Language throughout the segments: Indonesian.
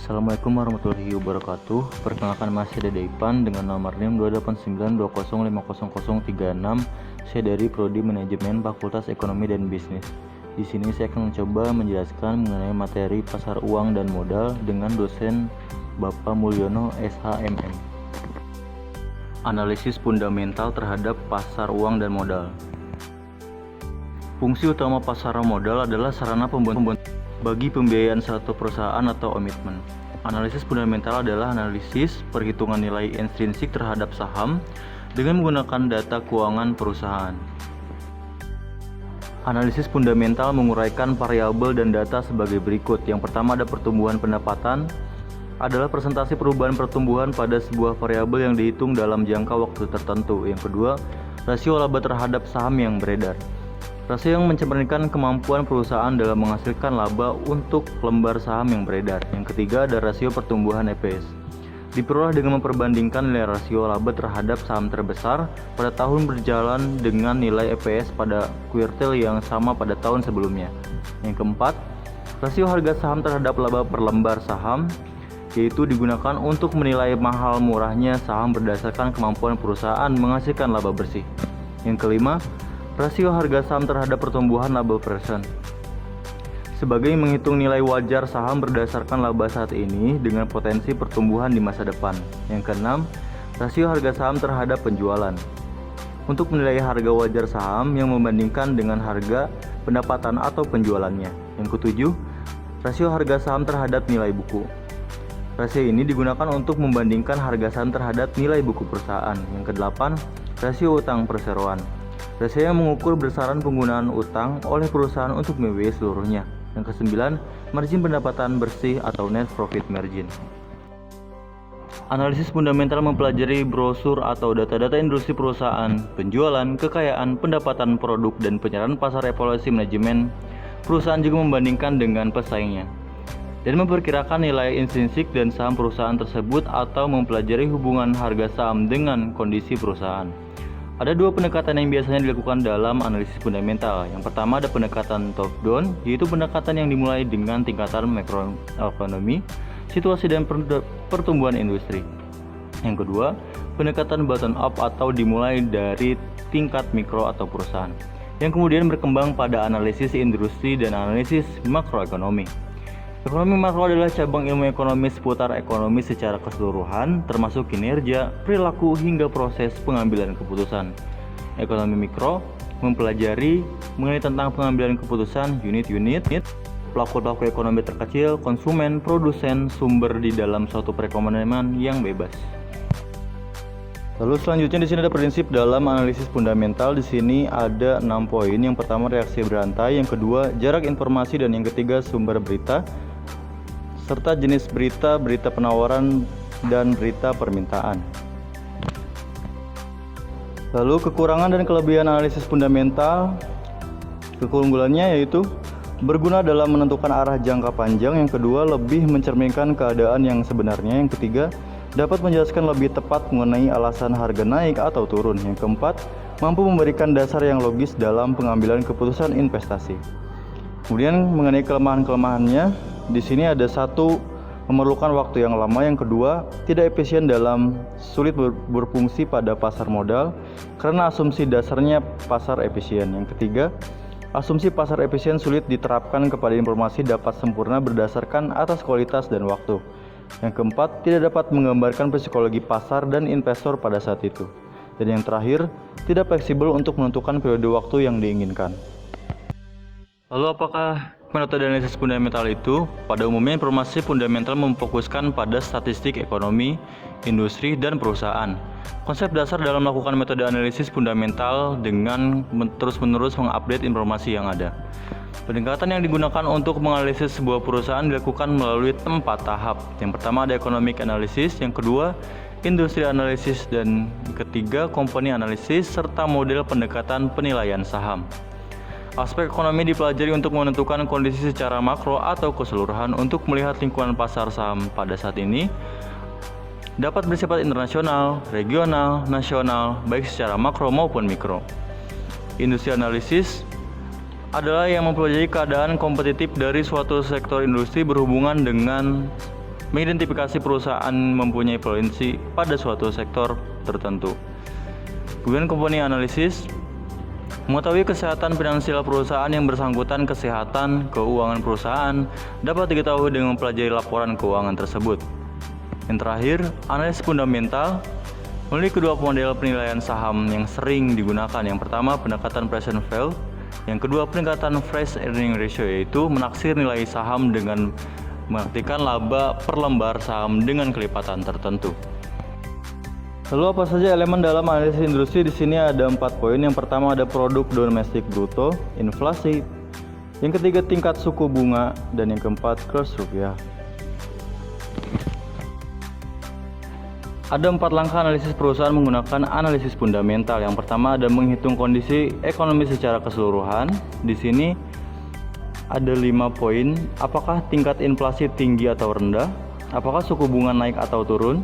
Assalamualaikum warahmatullahi wabarakatuh. Perkenalkan, masih ada Ipan dengan nomor NIM 28920500036. Saya dari Prodi Manajemen Fakultas Ekonomi dan Bisnis. Di sini saya akan mencoba menjelaskan mengenai materi pasar uang dan modal dengan dosen Bapak Mulyono SHMM. Analisis fundamental terhadap pasar uang dan modal. Fungsi utama pasar modal adalah sarana pembentukan bagi pembiayaan suatu perusahaan atau komitmen. Analisis fundamental adalah analisis perhitungan nilai intrinsik terhadap saham dengan menggunakan data keuangan perusahaan. Analisis fundamental menguraikan variabel dan data sebagai berikut. Yang pertama ada pertumbuhan pendapatan, adalah presentasi perubahan pertumbuhan pada sebuah variabel yang dihitung dalam jangka waktu tertentu. Yang kedua, rasio laba terhadap saham yang beredar. Rasio yang mencerminkan kemampuan perusahaan dalam menghasilkan laba untuk lembar saham yang beredar. Yang ketiga ada rasio pertumbuhan EPS. Diperoleh dengan memperbandingkan nilai rasio laba terhadap saham terbesar pada tahun berjalan dengan nilai EPS pada kuartal yang sama pada tahun sebelumnya. Yang keempat, rasio harga saham terhadap laba per lembar saham, yaitu digunakan untuk menilai mahal murahnya saham berdasarkan kemampuan perusahaan menghasilkan laba bersih. Yang kelima, rasio harga saham terhadap pertumbuhan laba persen, sebagai menghitung nilai wajar saham berdasarkan laba saat ini dengan potensi pertumbuhan di masa depan. Yang keenam, rasio harga saham terhadap penjualan, untuk menilai harga wajar saham yang membandingkan dengan harga pendapatan atau penjualannya. Yang ketujuh, rasio harga saham terhadap nilai buku. Rasio ini digunakan untuk membandingkan harga saham terhadap nilai buku perusahaan. Yang kedelapan, rasio utang perseroan. Rasio yang mengukur besaran penggunaan utang oleh perusahaan untuk membiayai seluruhnya. Yang kesembilan, margin pendapatan bersih atau net profit margin. Analisis fundamental mempelajari brosur atau data-data industri perusahaan, penjualan, kekayaan, pendapatan produk, dan penyerahan pasar. Evaluasi manajemen perusahaan juga membandingkan dengan pesaingnya dan memperkirakan nilai intrinsik dan saham perusahaan tersebut atau mempelajari hubungan harga saham dengan kondisi perusahaan. Ada dua pendekatan yang biasanya dilakukan dalam analisis fundamental. Yang pertama ada pendekatan top down, yaitu pendekatan yang dimulai dengan tingkatan makroekonomi, situasi dan pertumbuhan industri. Yang kedua, pendekatan bottom up atau dimulai dari tingkat mikro atau perusahaan, yang kemudian berkembang pada analisis industri dan analisis makroekonomi. Ekonomi makro adalah cabang ilmu ekonomi seputar ekonomi secara keseluruhan, termasuk kinerja, perilaku, hingga proses pengambilan keputusan. Ekonomi mikro mempelajari mengenai tentang pengambilan keputusan unit-unit, pelaku-pelaku ekonomi terkecil, konsumen, produsen, sumber di dalam suatu perekonomian yang bebas. Lalu selanjutnya di sini ada prinsip dalam analisis fundamental. Di sini ada 6 poin. Yang pertama reaksi berantai, yang kedua jarak informasi, dan yang ketiga sumber berita, serta jenis berita, berita penawaran, dan berita permintaan. Lalu kekurangan dan kelebihan analisis fundamental. Keunggulannya yaitu berguna dalam menentukan arah jangka panjang. Yang kedua, lebih mencerminkan keadaan yang sebenarnya. Yang ketiga, dapat menjelaskan lebih tepat mengenai alasan harga naik atau turun. Yang keempat, mampu memberikan dasar yang logis dalam pengambilan keputusan investasi. Kemudian mengenai kelemahan-kelemahannya, di sini ada satu, memerlukan waktu yang lama. Yang kedua, tidak efisien dalam sulit berfungsi pada pasar modal karena asumsi dasarnya pasar efisien. Yang ketiga, asumsi pasar efisien sulit diterapkan kepada informasi dapat sempurna berdasarkan atas kualitas dan waktu. Yang keempat, tidak dapat menggambarkan psikologi pasar dan investor pada saat itu. Dan yang terakhir, tidak fleksibel untuk menentukan periode waktu yang diinginkan. Lalu apakah metode analisis fundamental itu? Pada umumnya informasi fundamental memfokuskan pada statistik ekonomi, industri, dan perusahaan. Konsep dasar dalam melakukan metode analisis fundamental dengan terus-menerus mengupdate informasi yang ada. Pendekatan yang digunakan untuk menganalisis sebuah perusahaan dilakukan melalui 4 tahap. Yang pertama ada economic analysis, yang kedua industri analisis, dan ketiga company analysis, serta model pendekatan penilaian saham. Aspek ekonomi dipelajari untuk menentukan kondisi secara makro atau keseluruhan untuk melihat lingkungan pasar saham pada saat ini dapat bersifat internasional, regional, nasional, baik secara makro maupun mikro. Industri analisis adalah yang mempelajari keadaan kompetitif dari suatu sektor industri berhubungan dengan mengidentifikasi perusahaan mempunyai potensi pada suatu sektor tertentu. Kemudian company analysis, mengetahui kesehatan finansial perusahaan yang bersangkutan. Kesehatan keuangan perusahaan dapat diketahui dengan mempelajari laporan keuangan tersebut. Yang terakhir, analisis fundamental, melalui kedua model penilaian saham yang sering digunakan. Yang pertama, pendekatan present value. Yang kedua, pendekatan price earning ratio, yaitu menaksir nilai saham dengan mengartikan laba per lembar saham dengan kelipatan tertentu. Lalu apa saja elemen dalam analisis industri? Di sini ada 4 poin. Yang pertama ada produk domestik bruto, inflasi. Yang ketiga tingkat suku bunga, dan yang keempat kurs rupiah. Ada 4 langkah analisis perusahaan menggunakan analisis fundamental. Yang pertama ada menghitung kondisi ekonomi secara keseluruhan. Di sini ada 5 poin. Apakah tingkat inflasi tinggi atau rendah? Apakah suku bunga naik atau turun?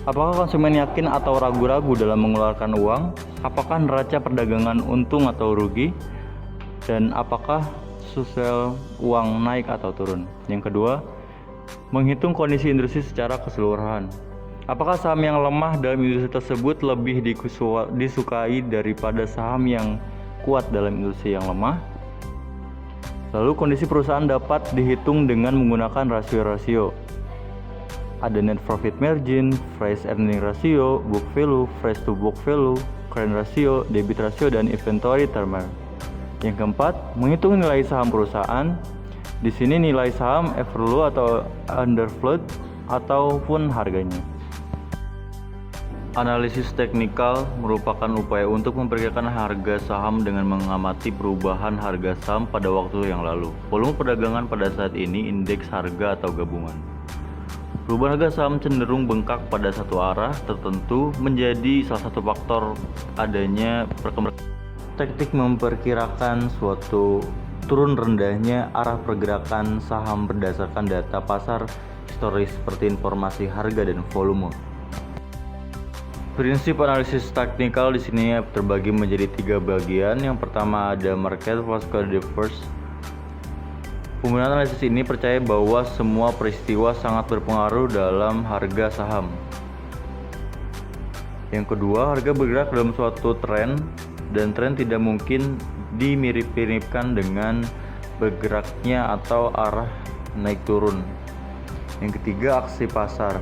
Apakah konsumen yakin atau ragu-ragu dalam mengeluarkan uang? Apakah neraca perdagangan untung atau rugi? Dan apakah sosial uang naik atau turun? Yang kedua, menghitung kondisi industri secara keseluruhan. Apakah saham yang lemah dalam industri tersebut lebih disukai daripada saham yang kuat dalam industri yang lemah? Lalu kondisi perusahaan dapat dihitung dengan menggunakan rasio-rasio. Ada net profit margin, price earning ratio, book value, price to book value, current ratio, debit ratio, dan inventory turnover. Yang keempat, menghitung nilai saham perusahaan. Di sini nilai saham overvalue atau undervalued ataupun harganya. Analisis teknikal merupakan upaya untuk memperkirakan harga saham dengan mengamati perubahan harga saham pada waktu yang lalu, volume perdagangan pada saat ini, indeks harga atau gabungan. Perubahan harga saham cenderung bengkak pada satu arah tertentu menjadi salah satu faktor adanya perkembangan. Teknik memperkirakan suatu turun rendahnya arah pergerakan saham berdasarkan data pasar historis seperti informasi harga dan volume. Prinsip analisis teknikal di sini terbagi menjadi 3 bagian. Yang pertama ada market vascular first. Penggunaan analisis ini percaya bahwa semua peristiwa sangat berpengaruh dalam harga saham. Yang kedua, harga bergerak dalam suatu tren dan tren tidak mungkin dimirip-miripkan dengan bergeraknya atau arah naik turun. Yang ketiga, aksi pasar.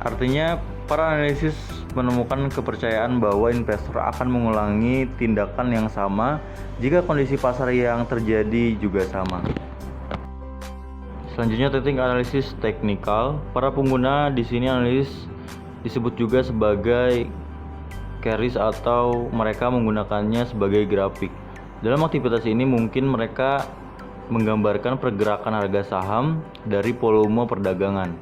Artinya, para analisis menemukan kepercayaan bahwa investor akan mengulangi tindakan yang sama jika kondisi pasar yang terjadi juga sama. Selanjutnya, teknik analisis teknikal. Para pengguna di sini analis disebut juga sebagai carriers atau mereka menggunakannya sebagai grafik. Dalam aktivitas ini mungkin mereka menggambarkan pergerakan harga saham dari volume perdagangan.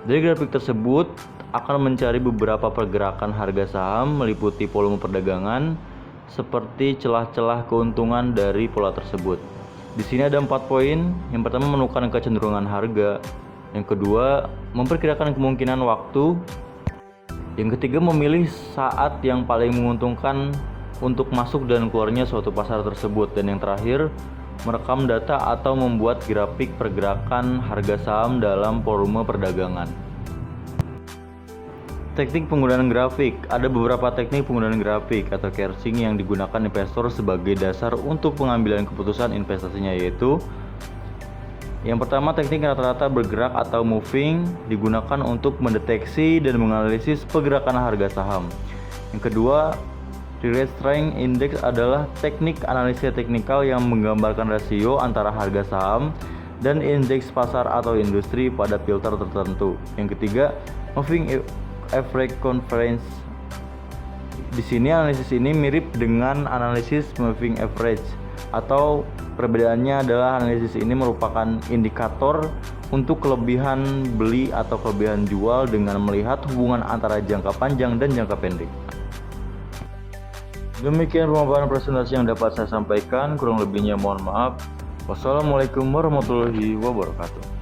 Dari grafik tersebut akan mencari beberapa pergerakan harga saham meliputi volume perdagangan seperti celah-celah keuntungan dari pola tersebut. Di sini ada 4 poin. Yang pertama, menentukan kecenderungan harga. Yang kedua, memperkirakan kemungkinan waktu. Yang ketiga, memilih saat yang paling menguntungkan untuk masuk dan keluarnya suatu pasar tersebut. Dan yang terakhir, merekam data atau membuat grafik pergerakan harga saham dalam volume perdagangan. Teknik penggunaan grafik. Ada beberapa teknik penggunaan grafik atau casing yang digunakan investor sebagai dasar untuk pengambilan keputusan investasinya, yaitu yang pertama, teknik rata-rata bergerak atau moving digunakan untuk mendeteksi dan menganalisis pergerakan harga saham. Yang kedua, Relative Strength Index adalah teknik analisis teknikal yang menggambarkan rasio antara harga saham dan indeks pasar atau industri pada filter tertentu. Yang ketiga, Moving Average Conference. Di sini analisis ini mirip dengan analisis moving average, atau perbedaannya adalah analisis ini merupakan indikator untuk kelebihan beli atau kelebihan jual dengan melihat hubungan antara jangka panjang dan jangka pendek. Demikian pemaparan presentasi yang dapat saya sampaikan, kurang lebihnya mohon maaf. Wassalamualaikum warahmatullahi wabarakatuh.